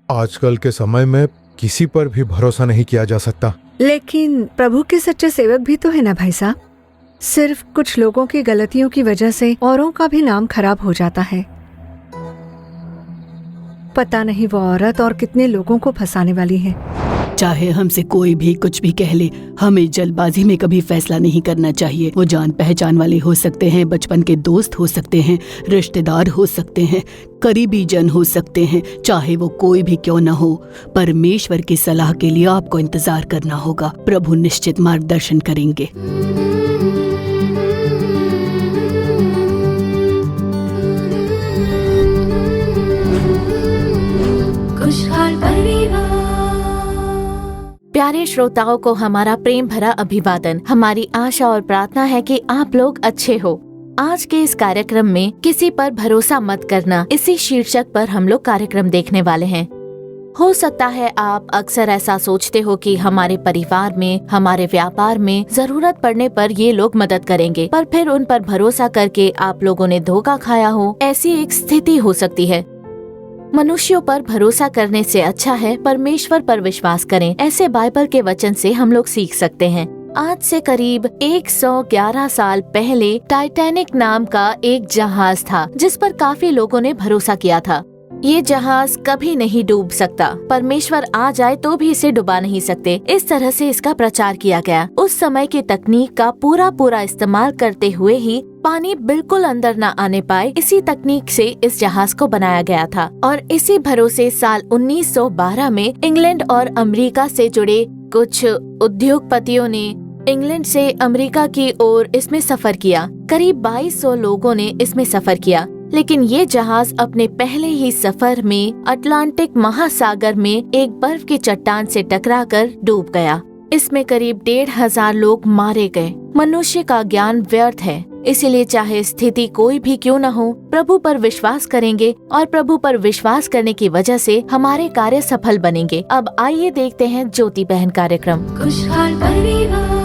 आजकल के समय में किसी पर भी भरोसा नहीं किया जा सकता। लेकिन प्रभु के सच्चे सेवक भी तो है ना भाई साहब। सिर्फ कुछ लोगों की गलतियों की वजह से औरों का भी नाम खराब हो जाता है। पता नहीं वो औरत और कितने लोगों को फंसाने वाली है। चाहे हमसे कोई भी कुछ भी कह ले, हमें जल्दबाजी में कभी फैसला नहीं करना चाहिए। वो जान पहचान वाले हो सकते हैं, बचपन के दोस्त हो सकते हैं, रिश्तेदार हो सकते हैं, करीबी जन हो सकते हैं, चाहे वो कोई भी क्यों न हो। परमेश्वर की सलाह के लिए आपको इंतजार करना होगा। प्रभु निश्चित मार्गदर्शन करेंगे। प्यारे श्रोताओं को हमारा प्रेम भरा अभिवादन। हमारी आशा और प्रार्थना है कि आप लोग अच्छे हो। आज के इस कार्यक्रम में किसी पर भरोसा मत करना, इसी शीर्षक पर हम लोग कार्यक्रम देखने वाले हैं। हो सकता है आप अक्सर ऐसा सोचते हो कि हमारे परिवार में, हमारे व्यापार में जरूरत पड़ने पर ये लोग मदद करेंगे, पर फिर उन पर भरोसा करके आप लोगों ने धोखा खाया हो, ऐसी एक स्थिति हो सकती है। मनुष्यों पर भरोसा करने से अच्छा है परमेश्वर पर विश्वास करें, ऐसे बाइबल के वचन से हम लोग सीख सकते हैं। आज से करीब 111 साल पहले टाइटैनिक नाम का एक जहाज था जिस पर काफी लोगों ने भरोसा किया था। ये जहाज कभी नहीं डूब सकता, परमेश्वर आ जाए तो भी इसे डुबा नहीं सकते, इस तरह से इसका प्रचार किया गया। उस समय की तकनीक का पूरा इस्तेमाल करते हुए ही पानी बिल्कुल अंदर न आने पाए, इसी तकनीक से इस जहाज को बनाया गया था। और इसी भरोसे साल 1912 में इंग्लैंड और अमेरिका से जुड़े कुछ उद्योगपतियों ने इंग्लैंड से अमेरिका की ओर इसमें सफर किया। करीब 2200 लोगों ने इसमें सफर किया, लेकिन ये जहाज अपने पहले ही सफर में अटलांटिक महासागर में एक बर्फ की चट्टान से टकराकर डूब गया। इसमें करीब 1500 लोग मारे गए। मनुष्य का ज्ञान व्यर्थ है, इसीलिए चाहे स्थिति कोई भी क्यों न हो, प्रभु पर विश्वास करेंगे और प्रभु पर विश्वास करने की वजह से हमारे कार्य सफल बनेंगे। अब आइए देखते हैं ज्योति बहन कार्यक्रम। खुशहाल परिवार।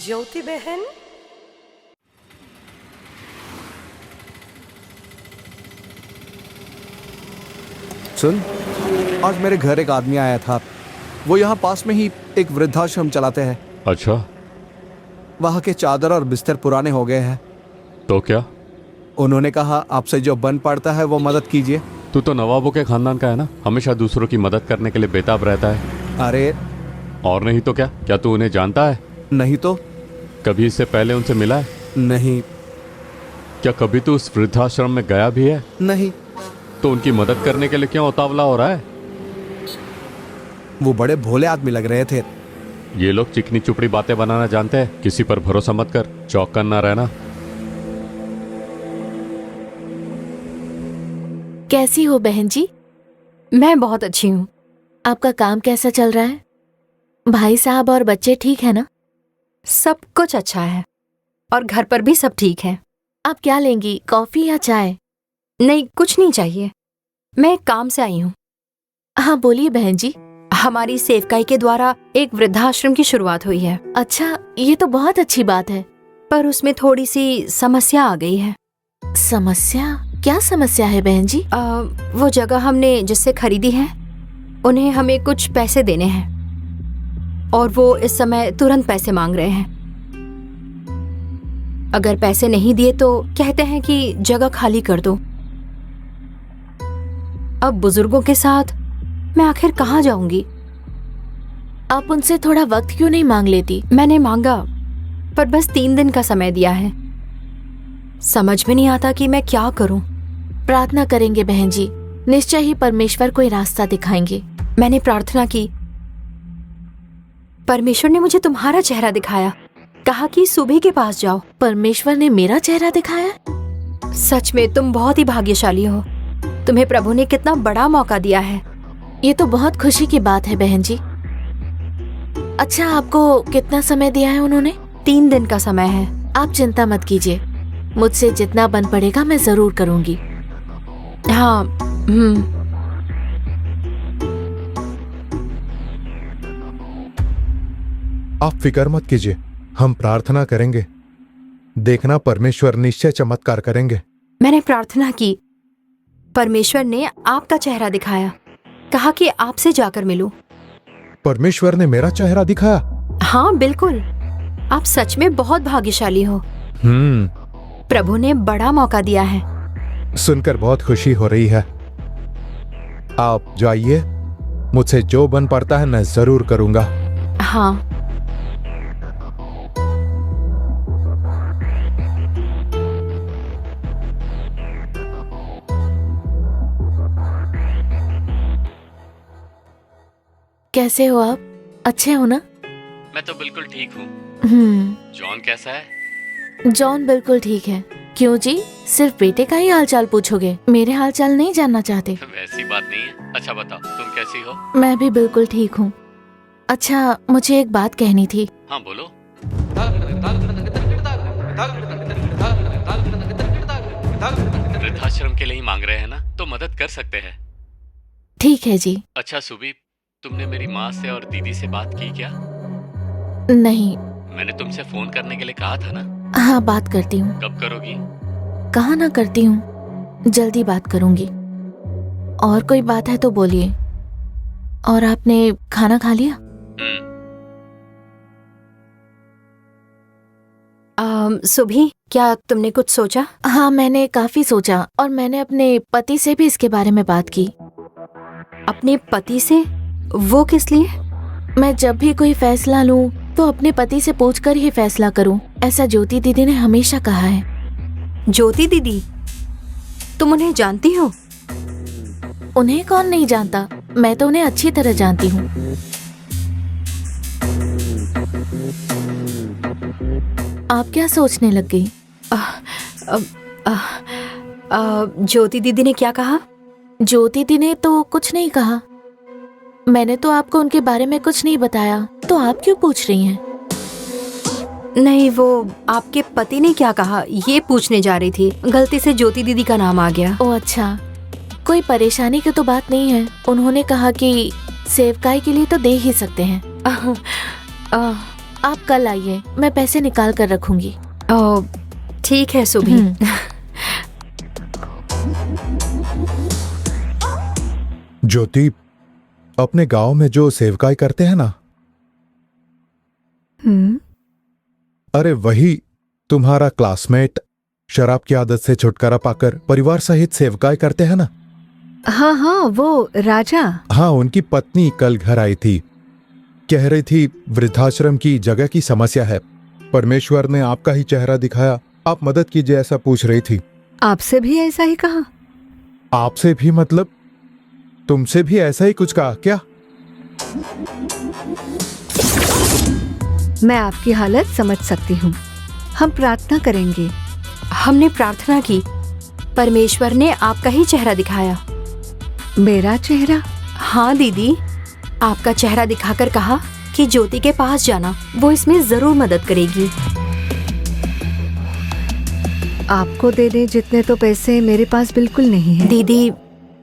ज्योति बहन, सुन, आज मेरे घर एक आदमी आया था। वो यहाँ पास में ही एक वृद्धाश्रम चलाते हैं। अच्छा, वहाँ के चादर और बिस्तर पुराने हो गए हैं। तो क्या? उन्होंने कहा आपसे जो बन पड़ता है वो मदद कीजिए। तू तो नवाबों के खानदान का है ना, हमेशा दूसरों की मदद करने के लिए बेताब रहता है। अरे और नहीं तो क्या तू उन्हें जानता है? नहीं तो। कभी इससे पहले उनसे मिला है? नहीं। क्या कभी तू उस वृद्धाश्रम में गया भी है? नहीं। तो उनकी मदद करने के लिए क्यों उतावला हो रहा है? वो बड़े भोले आदमी लग रहे थे। ये लोग चिकनी चुपड़ी बातें बनाना जानते हैं। किसी पर भरोसा मत कर, चौकन ना रहना। कैसी हो बहन जी? मैं बहुत अच्छी हूँ। आपका काम कैसा चल रहा है? भाई साहब और बच्चे ठीक है ना? सब कुछ अच्छा है और घर पर भी सब ठीक है। आप क्या लेंगी, कॉफी या चाय? नहीं, कुछ नहीं चाहिए। मैं काम से आई हूँ। हाँ बोलिए बहन जी। हमारी सेवकाई के द्वारा एक वृद्धाश्रम की शुरुआत हुई है। अच्छा, ये तो बहुत अच्छी बात है। पर उसमें थोड़ी सी समस्या आ गई है। समस्या? क्या समस्या है बहन जी? वो जगह हमने जिससे खरीदी है, उन्हें हमें कुछ पैसे देने हैं और वो इस समय तुरंत पैसे मांग रहे हैं। अगर पैसे नहीं दिए तो कहते हैं कि जगह खाली कर दो। अब बुजुर्गों के साथ मैं आखिर कहाँ जाऊंगी? आप उनसे थोड़ा वक्त क्यों नहीं मांग लेती? मैंने मांगा, पर बस 3 दिन का समय दिया है। समझ में नहीं आता कि मैं क्या करूं। प्रार्थना करेंगे बहन जी, निश्चय ही परमेश्वर कोई रास्ता दिखाएंगे। मैंने प्रार्थना की, परमेश्वर ने मुझे तुम्हारा चेहरा दिखाया, कहा कि सुबह के पास जाओ। परमेश्वर ने मेरा चेहरा दिखाया? सच में तुम बहुत ही भाग्यशाली हो। तुम्हें प्रभु ने कितना बड़ा मौका दिया है। ये तो बहुत खुशी की बात है बहन जी। अच्छा, आपको कितना समय दिया है उन्होंने? 3 दिन का समय है। आप चिंता मत कीजिए, मुझसे जितना बन पड़ेगा मैं जरूर करूंगी। हाँ। आप फिक्र मत कीजिए, हम प्रार्थना करेंगे। देखना परमेश्वर निश्चय चमत्कार करेंगे। मैंने प्रार्थना की, परमेश्वर ने आपका चेहरा दिखाया, कहा कि आपसे जाकर मिलूं। परमेश्वर ने मेरा चेहरा दिखाया? हाँ बिल्कुल, आप सच में बहुत भाग्यशाली हो। प्रभु ने बड़ा मौका दिया है। सुनकर बहुत खुशी हो रही है। आप जाइए, मुझसे जो बन पड़ता है मैं जरूर करूंगा। हाँ। कैसे हो आप? अच्छे हो ना? मैं तो बिल्कुल ठीक हूँ। जॉन कैसा है? जॉन बिल्कुल ठीक है। क्यों जी, सिर्फ बेटे का ही हालचाल पूछोगे, मेरे हालचाल नहीं जानना चाहते? वैसी बात नहीं है। अच्छा बताओ, तुम कैसी हो? मैं भी बिल्कुल ठीक हूँ। अच्छा, मुझे एक बात कहनी थी। हाँ बोलो। वृद्धाश्रम के लिए ही मांग रहे हैं ना, तो मदद कर सकते हैं। ठीक है जी। अच्छा सुबी, तुमने मेरी माँ से और दीदी से बात की क्या? नहीं। मैंने तुमसे फोन करने के लिए कहा था ना? हाँ, बात करती हूँ। कब करोगी? कहा ना करती हूँ, जल्दी बात करूंगी। और कोई बात है तो बोलिए। और आपने खाना खा लिया? सुभी, क्या तुमने कुछ सोचा? हाँ, मैंने काफी सोचा और मैंने अपने पति से भी इसके बारे में बात की। अपने पति से? वो किस लिए? मैं जब भी कोई फैसला लूं तो अपने पति से पूछकर ही फैसला करूं, ऐसा ज्योति दीदी ने हमेशा कहा है। ज्योति दीदी? तुम उन्हें जानती हो? उन्हें कौन नहीं जानता, मैं तो उन्हें अच्छी तरह जानती हूँ। आप क्या सोचने लग गई? ज्योति दीदी ने क्या कहा? ज्योति दी ने तो कुछ नहीं कहा। मैंने तो आपको उनके बारे में कुछ नहीं बताया, तो आप क्यों पूछ रही हैं? नहीं, वो आपके पति ने क्या कहा ये पूछने जा रही थी। गलती से ज्योति दीदी का नाम आ गया। ओह अच्छा, कोई परेशानी की तो बात नहीं है। उन्होंने कहा कि सेवकाई के लिए तो दे ही सकते हैं। आप कल आइए, मैं पैसे निकाल कर रखूंगी। ठीक है सुभी। ज्योति, अपने गांव में जो सेवकाई करते हैं ना, अरे वही तुम्हारा क्लासमेट शराब की आदत से छुटकारा पाकर परिवार सहित सेवकाई करते हैं ना? हाँ हाँ, वो राजा। हाँ, उनकी पत्नी कल घर आई थी, कह रही थी वृद्धाश्रम की जगह की समस्या है। परमेश्वर ने आपका ही चेहरा दिखाया, आप मदद कीजिए ऐसा पूछ रही थी। आपसे भी ऐसा ही कहा? आपसे भी मतलब तुमसे भी ऐसा ही कुछ कहा क्या? मैं आपकी हालत समझ सकती हूँ। हम प्रार्थना करेंगे। हमने प्रार्थना की, परमेश्वर ने आपका ही चेहरा दिखाया। मेरा चेहरा? हाँ दीदी, आपका चेहरा दिखाकर कहा कि ज्योति के पास जाना, वो इसमें जरूर मदद करेगी। आपको देने जितने तो पैसे मेरे पास बिल्कुल नहीं है। दीदी,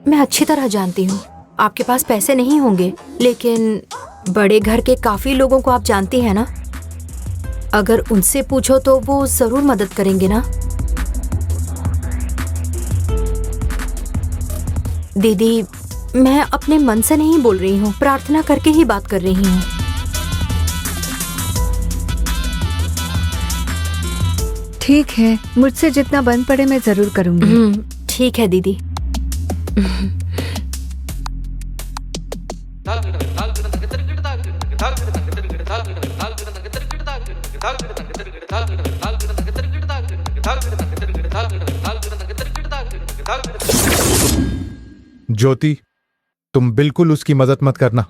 मैं अच्छी तरह जानती हूँ आपके पास पैसे नहीं होंगे, लेकिन बड़े घर के काफी लोगों को आप जानती हैं ना। अगर उनसे पूछो तो वो जरूर मदद करेंगे ना। दीदी, मैं अपने मन से नहीं बोल रही हूँ, प्रार्थना करके ही बात कर रही हूँ। ठीक है, मुझसे जितना बन पड़े मैं जरूर करूंगी। ठीक है दीदी। ज्योति, तुम बिल्कुल उसकी मदद मत करना,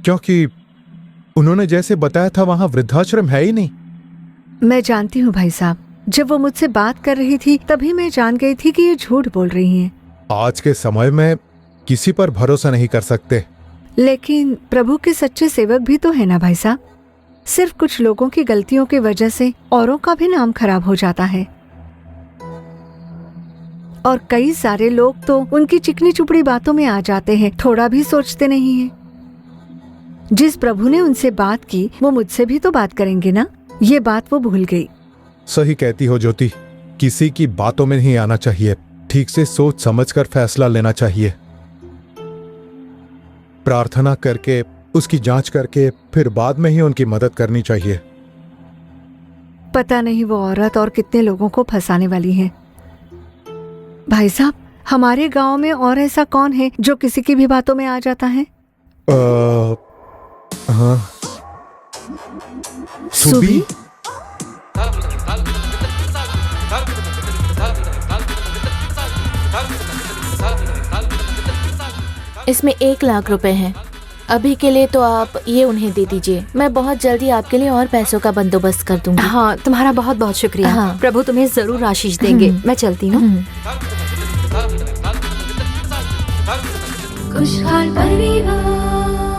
क्योंकि उन्होंने जैसे बताया था वहां वृद्धाश्रम है ही नहीं। मैं जानती हूँ भाई साहब, जब वो मुझसे बात कर रही थी तभी मैं जान गई थी कि ये झूठ बोल रही हैं। आज के समय में किसी पर भरोसा नहीं कर सकते। लेकिन प्रभु के सच्चे सेवक भी तो है ना भाई साहब। सिर्फ कुछ लोगों की गलतियों की वजह से औरों का भी नाम खराब हो जाता है, और कई सारे लोग तो उनकी चिकनी चुपड़ी बातों में आ जाते हैं, थोड़ा भी सोचते नहीं हैं। जिस प्रभु ने उनसे बात की वो मुझसे भी तो बात करेंगे ना। ये बात वो भूल गई। सही कहती हो ज्योति, किसी की बातों में नहीं आना चाहिए, ठीक से सोच समझकर फैसला लेना चाहिए। प्रार्थना करके, उसकी जांच करके फिर बाद में ही उनकी मदद करनी चाहिए। पता नहीं वो औरत और कितने लोगों को फंसाने वाली है। भाई साहब, हमारे गांव में और ऐसा कौन है जो किसी की भी बातों में आ जाता है? हाँ, सुबी? इसमें 1 लाख रुपए हैं। अभी के लिए तो आप ये उन्हें दे दीजिए। मैं बहुत जल्दी आपके लिए और पैसों का बंदोबस्त कर दूंगी। हाँ, तुम्हारा बहुत बहुत शुक्रिया। हाँ। प्रभु तुम्हें जरूर आशीष देंगे। मैं चलती हूँ।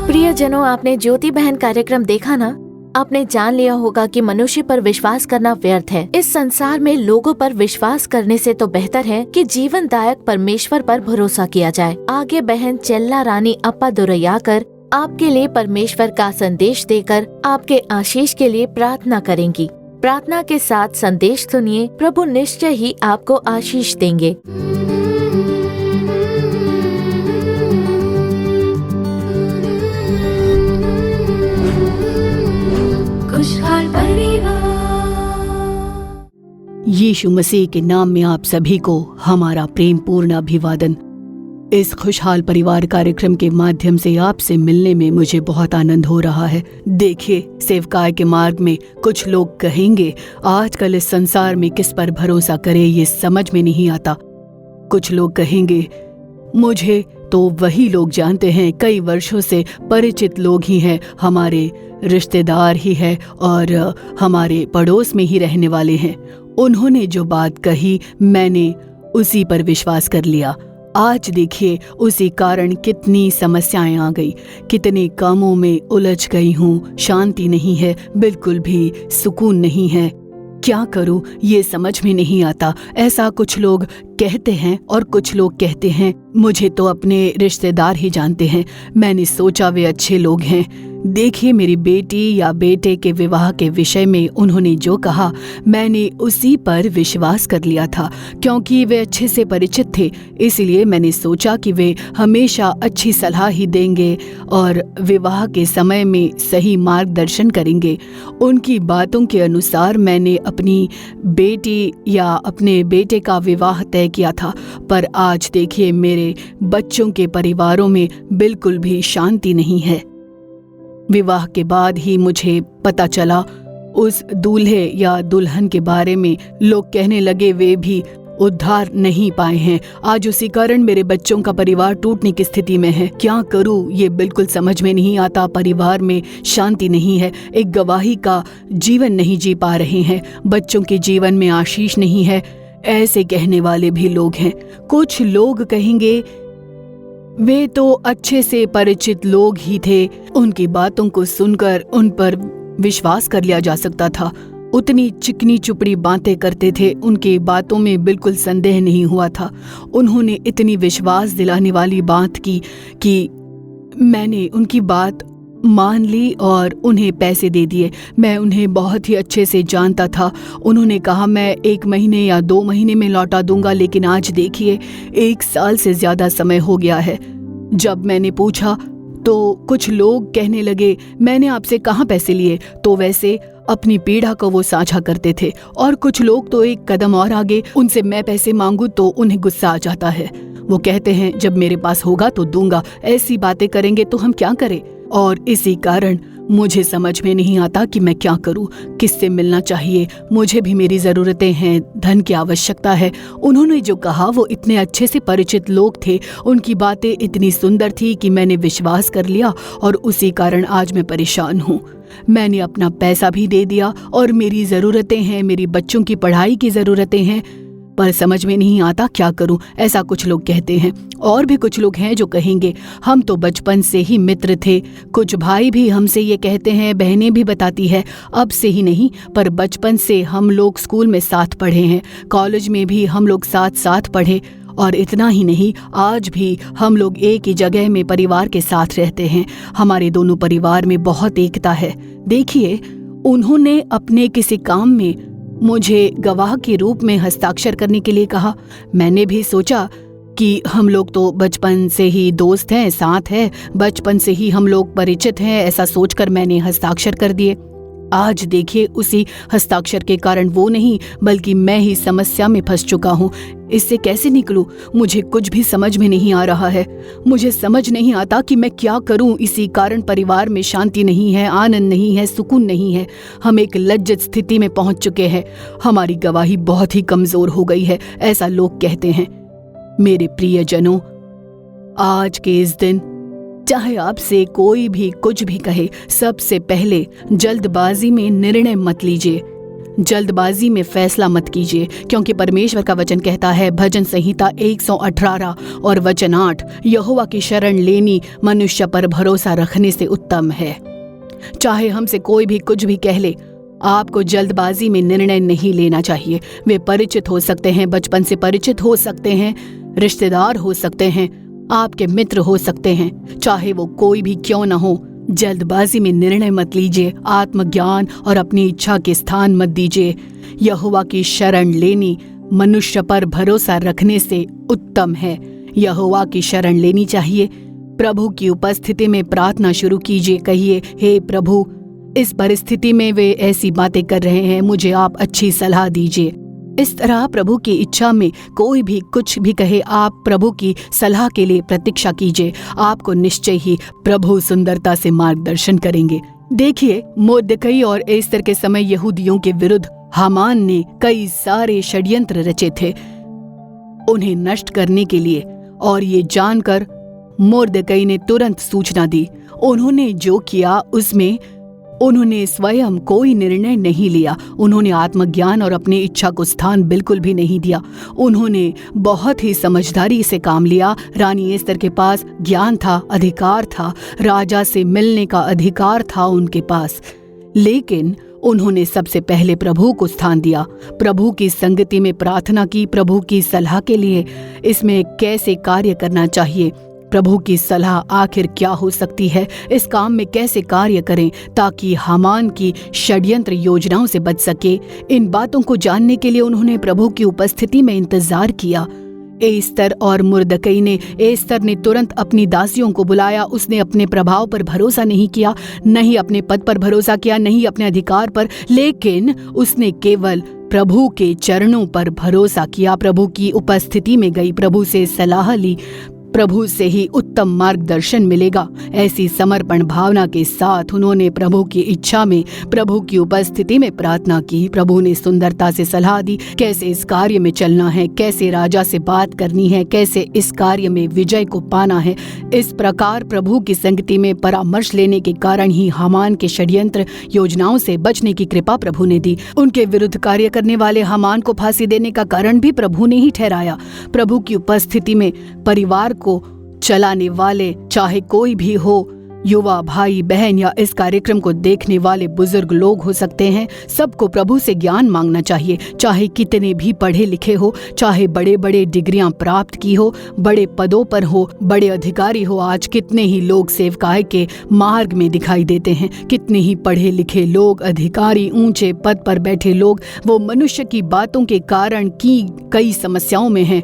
प्रियजनों, आपने ज्योति बहन कार्यक्रम देखा ना? आपने जान लिया होगा कि मनुष्य पर विश्वास करना व्यर्थ है। इस संसार में लोगों पर विश्वास करने से तो बेहतर है कि जीवनदायक परमेश्वर पर भरोसा किया जाए। आगे बहन चेल्ला रानी अप्पा दुरैयाकर आपके लिए परमेश्वर का संदेश देकर आपके आशीष के लिए प्रार्थना करेंगी। प्रार्थना के साथ संदेश सुनिए, प्रभु निश्चय ही आपको आशीष देंगे। यीशु मसीह के नाम में आप सभी को हमारा प्रेम पूर्ण अभिवादन। इस खुशहाल परिवार कार्यक्रम के माध्यम से आपसे मिलने में मुझे बहुत आनंद हो रहा है। देखिए, सेवकाई के मार्ग में कुछ लोग कहेंगे आजकल इस संसार में किस पर भरोसा करे, ये समझ में नहीं आता। कुछ लोग कहेंगे मुझे तो वही लोग जानते हैं, कई वर्षों से परिचित लोग ही हैं, हमारे रिश्तेदार ही है और हमारे पड़ोस में ही रहने वाले हैं। उन्होंने जो बात कही मैंने उसी पर विश्वास कर लिया। आज देखिए उसी कारण कितनी समस्याएं आ गई, कितने कामों में उलझ गई हूँ, शांति नहीं है, बिल्कुल भी सुकून नहीं है। क्या करूं ये समझ में नहीं आता। ऐसा कुछ लोग कहते हैं और कुछ लोग कहते हैं मुझे तो अपने रिश्तेदार ही जानते हैं, मैंने सोचा वे अच्छे लोग हैं। देखिए, मेरी बेटी या बेटे के विवाह के विषय में उन्होंने जो कहा मैंने उसी पर विश्वास कर लिया था, क्योंकि वे अच्छे से परिचित थे। इसलिए मैंने सोचा कि वे हमेशा अच्छी सलाह ही देंगे और विवाह के समय में सही मार्गदर्शन करेंगे। उनकी बातों के अनुसार मैंने अपनी बेटी या अपने बेटे का विवाह तय किया था, पर आज देखिए मेरे बच्चों के परिवारों में बिल्कुल भी शांति नहीं है। विवाह के बाद ही मुझे पता चला उस दूल्हे या दुल्हन के बारे में। लोग कहने लगे वे भी उद्धार नहीं पाए हैं। आज उसी कारण मेरे बच्चों का परिवार टूटने की स्थिति में है। क्या करूं ये बिल्कुल समझ में नहीं आता। परिवार में शांति नहीं है, एक गवाही का जीवन नहीं जी पा रहे हैं, बच्चों के जीवन में आशीष नहीं है, ऐसे कहने वाले भी लोग हैं। कुछ लोग कहेंगे वे तो अच्छे से परिचित लोग ही थे, उनकी बातों को सुनकर उन पर विश्वास कर लिया जा सकता था। उतनी चिकनी चुपड़ी बातें करते थे, उनकी बातों में बिल्कुल संदेह नहीं हुआ था। उन्होंने इतनी विश्वास दिलाने वाली बात की कि मैंने उनकी बात मान ली और उन्हें पैसे दे दिए। मैं उन्हें बहुत ही अच्छे से जानता था। उन्होंने कहा मैं 1 महीने या 2 महीने में लौटा दूंगा, लेकिन आज देखिए 1 साल से ज्यादा समय हो गया है। जब मैंने पूछा तो कुछ लोग कहने लगे मैंने आपसे कहाँ पैसे लिए, तो वैसे अपनी पीड़ा को वो साझा करते थे। और कुछ लोग तो एक कदम और आगे, उनसे मैं पैसे मांगू तो उन्हें गुस्सा आ जाता है। वो कहते हैं जब मेरे पास होगा तो दूंगा, ऐसी बातें करेंगे तो हम क्या करें। और इसी कारण मुझे समझ में नहीं आता कि मैं क्या करूं, किससे मिलना चाहिए। मुझे भी मेरी जरूरतें हैं, धन की आवश्यकता है। उन्होंने जो कहा वो इतने अच्छे से परिचित लोग थे, उनकी बातें इतनी सुंदर थी कि मैंने विश्वास कर लिया और उसी कारण आज मैं परेशान हूँ। मैंने अपना पैसा भी दे दिया और मेरी जरूरतें हैं, मेरी बच्चों की पढ़ाई की जरूरतें हैं, पर समझ में नहीं आता क्या करूं। ऐसा कुछ लोग कहते हैं। और भी कुछ लोग हैं जो कहेंगे हम तो बचपन से ही मित्र थे। कुछ भाई भी हमसे ये कहते हैं, बहनें भी बताती है, अब से ही नहीं पर बचपन से हम लोग स्कूल में साथ पढ़े हैं, कॉलेज में भी हम लोग साथ साथ पढ़े, और इतना ही नहीं आज भी हम लोग एक ही जगह में परिवार के साथ रहते हैं। हमारे दोनों परिवार में बहुत एकता है। देखिए, उन्होंने अपने किसी काम में मुझे गवाह के रूप में हस्ताक्षर करने के लिए कहा। मैंने भी सोचा कि हम लोग तो बचपन से ही दोस्त हैं, साथ हैं, बचपन से ही हम लोग परिचित हैं, ऐसा सोचकर मैंने हस्ताक्षर कर दिए। आज देखिए, उसी हस्ताक्षर के कारण वो नहीं बल्कि मैं ही समस्या में फंस चुका हूँ। इससे कैसे निकलूं? मुझे कुछ भी समझ में नहीं आ रहा है। मुझे समझ नहीं आता कि मैं क्या करूं। इसी कारण परिवार में शांति नहीं है, आनंद नहीं है, सुकून नहीं है। हम एक लज्जित स्थिति में पहुंच चुके हैं। हमारी गवाही बहुत ही कमजोर हो गई है, ऐसा लोग कहते हैं। मेरे प्रियजनों, आज के इस दिन चाहे आपसे कोई भी कुछ भी कहे, सबसे पहले जल्दबाजी में निर्णय मत लीजिए, जल्दबाजी में फैसला मत कीजिए, क्योंकि परमेश्वर का वचन कहता है, भजन संहिता 118 और वचन 8, यहोवा की शरण लेनी मनुष्य पर भरोसा रखने से उत्तम है। चाहे हमसे कोई भी कुछ भी कह ले, आपको जल्दबाजी में निर्णय नहीं लेना चाहिए। वे परिचित हो सकते हैं, बचपन से परिचित हो सकते हैं, रिश्तेदार हो सकते हैं, आपके मित्र हो सकते हैं, चाहे वो कोई भी क्यों न हो। जल्दबाजी में निर्णय मत लीजिए, आत्मज्ञान और अपनी इच्छा के स्थान मत दीजिए। यहोवा की शरण लेनी मनुष्य पर भरोसा रखने से उत्तम है। यहोवा की शरण लेनी चाहिए। प्रभु की उपस्थिति में प्रार्थना शुरू कीजिए। कहिए, हे प्रभु, इस परिस्थिति में वे ऐसी बातें कर रहे हैं, मुझे आप अच्छी सलाह दीजिए। इस तरह प्रभु की इच्छा में कोई भी कुछ भी कहे, आप प्रभु की सलाह के लिए प्रतीक्षा कीजिए। आपको निश्चय ही प्रभु सुंदरता से मार्गदर्शन करेंगे। देखिए, मोर्दकई और एस्तर के समय यहूदियों के विरुद्ध हामान ने कई सारे षड्यंत्र रचे थे उन्हें नष्ट करने के लिए, और ये जानकर मोर्दकई ने तुरंत सूचना दी। उन्होंने जो किया उसमें उन्होंने स्वयं कोई निर्णय नहीं लिया। उन्होंने आत्मज्ञान और अपनी इच्छा को स्थान बिल्कुल भी नहीं दिया। उन्होंने बहुत ही समझदारी से काम लिया। रानी एस्तर के पास ज्ञान था, अधिकार था, राजा से मिलने का अधिकार था उनके पास, लेकिन उन्होंने सबसे पहले प्रभु को स्थान दिया। प्रभु की संगति में प्रार्थना की, प्रभु की सलाह के लिए इसमें कैसे कार्य करना चाहिए, प्रभु की सलाह आखिर क्या हो सकती है, इस काम में कैसे कार्य करें ताकि हामान की षड्यंत्र योजनाओं से बच सके। इन बातों को जानने के लिए उन्होंने प्रभु की उपस्थिति में इंतजार किया। एस्तर और मुर्दकई ने, एस्तर ने तुरंत अपनी दासियों को बुलाया। उसने अपने प्रभाव पर भरोसा नहीं किया, नहीं अपने पद पर भरोसा किया, नहीं अपने अधिकार पर, लेकिन उसने केवल प्रभु के चरणों पर भरोसा किया। प्रभु की उपस्थिति में गई, प्रभु से सलाह ली। प्रभु से ही उत्तम मार्गदर्शन मिलेगा। ऐसी समर्पण भावना के साथ उन्होंने प्रभु की इच्छा में, प्रभु की उपस्थिति में प्रार्थना की। प्रभु ने सुंदरता से सलाह दी, कैसे इस कार्य में चलना है, कैसे राजा से बात करनी है, कैसे इस कार्य में विजय को पाना है। इस प्रकार प्रभु की संगति में परामर्श लेने के कारण ही हामान के षड्यंत्र योजनाओं से बचने की कृपा प्रभु ने दी। उनके विरुद्ध कार्य करने वाले हामान को फांसी देने का कारण भी प्रभु ने ही ठहराया। प्रभु की उपस्थिति में परिवार को चलाने वाले, चाहे कोई भी हो, युवा भाई बहन या इस कार्यक्रम को देखने वाले बुजुर्ग लोग हो सकते हैं, सबको प्रभु से ज्ञान मांगना चाहिए। चाहे कितने भी पढ़े लिखे हो, चाहे बड़े बड़े डिग्रियां प्राप्त की हो, बड़े पदों पर हो, बड़े अधिकारी हो। आज कितने ही लोग सेवकाई के मार्ग में दिखाई देते हैं। कितने ही पढ़े लिखे लोग, अधिकारी, ऊंचे पद पर बैठे लोग, वो मनुष्य की बातों के कारण की कई समस्याओं में हैं।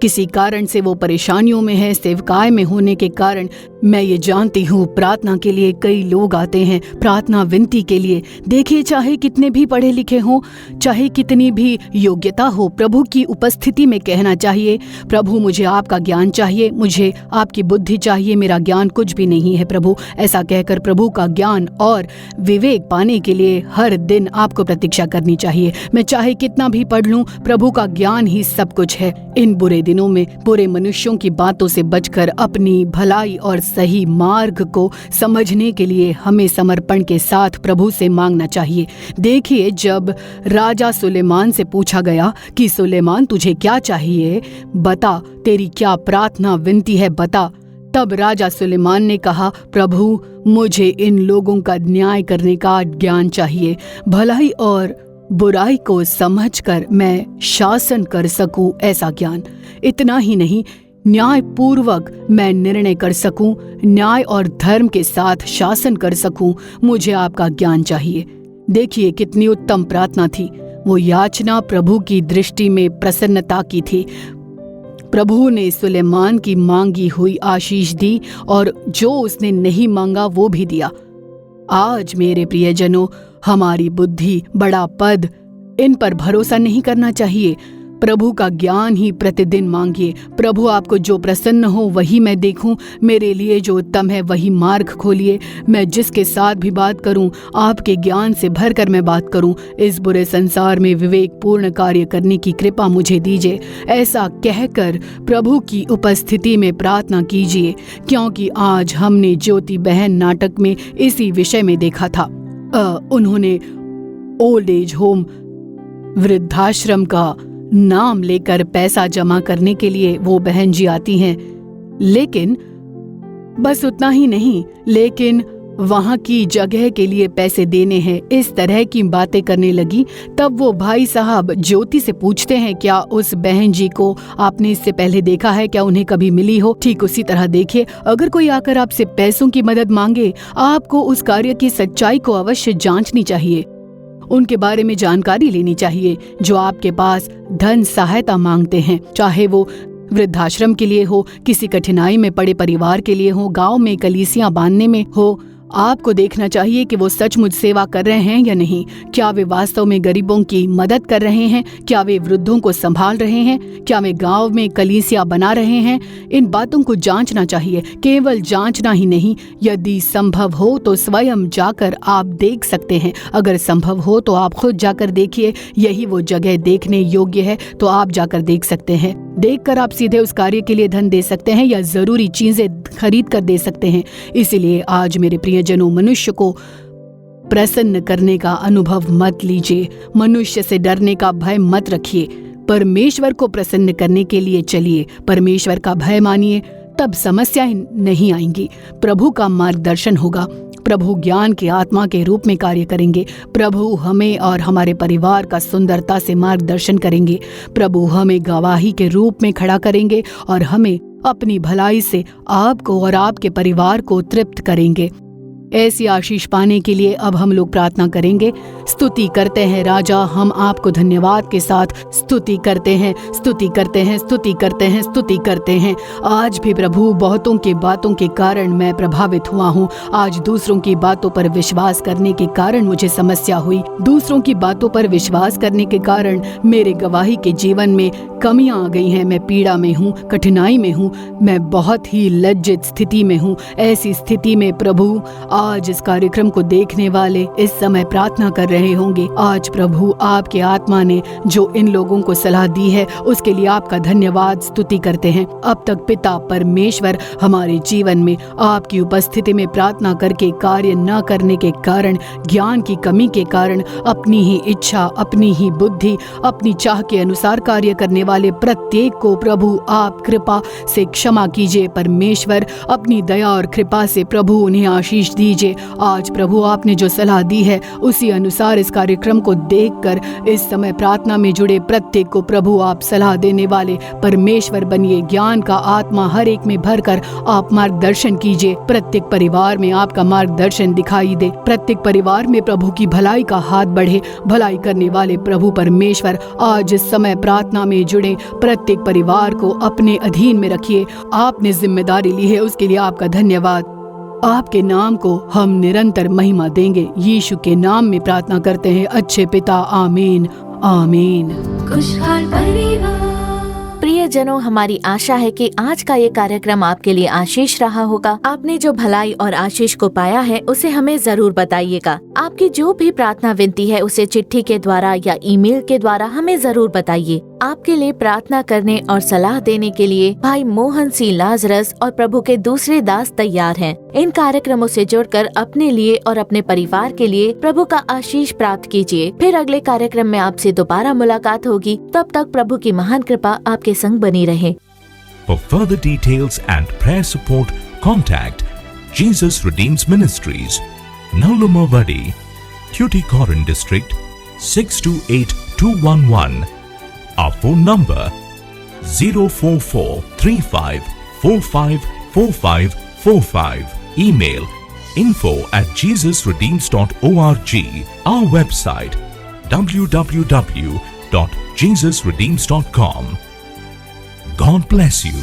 किसी कारण से वो परेशानियों में है, सेवकाई में होने के कारण मैं ये जानती हूँ प्रार्थना के लिए कई लोग आते हैं, प्रार्थना विनती के लिए। देखिए, चाहे कितने भी पढ़े लिखे हों, चाहे कितनी भी योग्यता हो, प्रभु की उपस्थिति में कहना चाहिए, प्रभु मुझे आपका ज्ञान चाहिए, मुझे आपकी बुद्धि चाहिए, मेरा ज्ञान कुछ भी नहीं है प्रभु। ऐसा कहकर प्रभु का ज्ञान और विवेक पाने के लिए हर दिन आपको प्रतीक्षा करनी चाहिए। मैं चाहे कितना भी पढ़ लूं, प्रभु का ज्ञान ही सब कुछ है। इन बुरे दिनों में बुरे मनुष्यों की बातों से बचकर अपनी भलाई और सही मार्ग को समझने के लिए हमें समर्पण के साथ प्रभु से मांगना चाहिए। देखिए, जब राजा सुलेमान से पूछा गया कि सुलेमान तुझे क्या चाहिए, बता, तेरी क्या प्रार्थना विनती है, बता, तब राजा सुलेमान ने कहा, प्रभु मुझे इन लोगों का न्याय करने का ज्ञान चाहिए, भलाई और बुराई को समझकर मैं शासन कर सकूं ऐसा ज्ञान। इतना ही नहीं, न्याय पूर्वक मैं निर्णय कर सकूं, न्याय और धर्म के साथ शासन कर सकूं, मुझे आपका ज्ञान चाहिए। देखिए कितनी उत्तम प्रार्थना थी। वो याचना प्रभु की दृष्टि में प्रसन्नता की थी। प्रभु ने सुलेमान की मांगी हुई आशीष दी और जो उसने नहीं मांगा वो भी दिया। आज मेरे प्रियजनों, हमारी बुद्धि, बड़ा पद, इन पर भरोसा नहीं करना चाहिए। प्रभु का ज्ञान ही प्रतिदिन मांगिए। प्रभु आपको जो प्रसन्न हो वही मैं देखूं, मेरे लिए जो उत्तम है वही मार्ग खोलिए। मैं जिसके साथ भी बात करूं, आपके ज्ञान से भरकर मैं बात करूं। इस बुरे संसार में विवेकपूर्ण कार्य करने की कृपा मुझे दीजिए। ऐसा कहकर प्रभु की उपस्थिति में प्रार्थना कीजिए, क्योंकि आज हमने ज्योति बहन नाटक में इसी विषय में देखा था। उन्होंने ओल्ड एज होम, वृद्धाश्रम का नाम लेकर पैसा जमा करने के लिए वो बहन जी आती हैं, लेकिन बस उतना ही नहीं, लेकिन वहां की जगह के लिए पैसे देने हैं, इस तरह की बातें करने लगी। तब वो भाई साहब ज्योति से पूछते हैं, क्या उस बहन जी को आपने इससे पहले देखा है, क्या उन्हें कभी मिली हो? ठीक उसी तरह देखिए, अगर कोई आकर आपसे पैसों की मदद मांगे, आपको उस कार्य की सच्चाई को अवश्य जांचनी चाहिए, उनके बारे में जानकारी लेनी चाहिए। जो आपके पास धन सहायता मांगते हैं, चाहे वो वृद्धाश्रम के लिए हो, किसी कठिनाई में पड़े परिवार के लिए हो, गांव में कलीसियां बांधने में हो, आपको देखना चाहिए कि वो सचमुच सेवा कर रहे हैं या नहीं। क्या वे वास्तव में गरीबों की मदद कर रहे हैं? क्या वे वृद्धों को संभाल रहे हैं? क्या वे गांव में कलीसिया बना रहे हैं? इन बातों को जांचना चाहिए। केवल जांचना ही नहीं, यदि संभव हो तो स्वयं जाकर आप देख सकते हैं। अगर संभव हो तो आप खुद जाकर देखिए। यही वो जगह देखने योग्य है तो आप जाकर देख सकते हैं। देखकर आप सीधे उस कार्य के लिए धन दे सकते हैं या जरूरी चीजें खरीद कर दे सकते हैं। इसीलिए आज मेरे प्रियजनों, मनुष्य को प्रसन्न करने का अनुभव मत लीजिए, मनुष्य से डरने का भय मत रखिए, परमेश्वर को प्रसन्न करने के लिए चलिए। परमेश्वर का भय मानिए, तब समस्याएं नहीं आएंगी। प्रभु का मार्गदर्शन होगा। प्रभु ज्ञान की आत्मा के रूप में कार्य करेंगे। प्रभु हमें और हमारे परिवार का सुंदरता से मार्गदर्शन करेंगे। प्रभु हमें गवाही के रूप में खड़ा करेंगे और हमें अपनी भलाई से आपको और आपके परिवार को तृप्त करेंगे। ऐसी आशीष पाने के लिए अब हम लोग प्रार्थना करेंगे। स्तुति करते हैं राजा, हम आपको धन्यवाद के साथ स्तुति करते हैं, स्तुति करते हैं, स्तुति करते हैं, स्तुति करते हैं। आज भी प्रभु बहुतों की बातों के कारण मैं प्रभावित हुआ हूँ। आज दूसरों की बातों पर विश्वास करने के कारण मुझे समस्या हुई। दूसरों की बातों पर विश्वास करने के कारण मेरे गवाही के जीवन में कमियां आ गई हैं। मैं पीड़ा में हूँ, कठिनाई में हूँ, मैं बहुत ही लज्जित स्थिति में हूँ। ऐसी स्थिति में प्रभु आज इस कार्यक्रम को देखने वाले इस समय प्रार्थना कर रहे होंगे। आज प्रभु आपके आत्मा ने जो इन लोगों को सलाह दी है उसके लिए आपका धन्यवाद, स्तुति करते हैं। अब तक पिता परमेश्वर हमारे जीवन में आपकी उपस्थिति में प्रार्थना करके कार्य न करने के कारण, ज्ञान की कमी के कारण, अपनी ही इच्छा, अपनी ही बुद्धि, अपनी चाह के अनुसार कार्य करने वाले प्रत्येक को प्रभु आप कृपा से क्षमा कीजिए। परमेश्वर अपनी दया और कृपा से प्रभु उन्हें आशीष दी कीजिए। आज प्रभु आपने जो सलाह दी है उसी अनुसार इस कार्यक्रम को देखकर इस समय प्रार्थना में जुड़े प्रत्येक को प्रभु आप सलाह देने वाले परमेश्वर बनिए। ज्ञान का आत्मा हर एक में भरकर आप मार्गदर्शन कीजिए। प्रत्येक परिवार में आपका मार्गदर्शन दिखाई दे। प्रत्येक परिवार में प्रभु की भलाई का हाथ बढ़े। भलाई करने वाले प्रभु परमेश्वर आज इस समय प्रार्थना में जुड़े प्रत्येक परिवार को अपने अधीन में रखिए। आपने जिम्मेदारी ली है, उसके लिए आपका धन्यवाद। आपके नाम को हम निरंतर महिमा देंगे। यीशु के नाम में प्रार्थना करते हैं अच्छे पिता, आमीन आमीन। खुशहाल परिवार। प्रियजनों, हमारी आशा है कि आज का ये कार्यक्रम आपके लिए आशीष रहा होगा। आपने जो भलाई और आशीष को पाया है उसे हमें जरूर बताइएगा। आपकी जो भी प्रार्थना विनती है उसे चिट्ठी के द्वारा या ईमेल के द्वारा हमें जरूर बताइए। आपके लिए प्रार्थना करने और सलाह देने के लिए भाई मोहन सी लाजरस और प्रभु के दूसरे दास तैयार हैं। इन कार्यक्रमों से जुड़कर अपने लिए और अपने परिवार के लिए प्रभु का आशीष प्राप्त कीजिए। फिर अगले कार्यक्रम में आपसे दोबारा मुलाकात होगी। तब तक प्रभु की महान कृपा आपके संग बनी रहे। For further details and prayer support, contact Jesus Redeems Ministries, Nalumavadi, Tuticorin District, 628211. Our phone number 04435454545. Email info@jesusredeems.org. Our website www.jesusredeems.com. God bless you.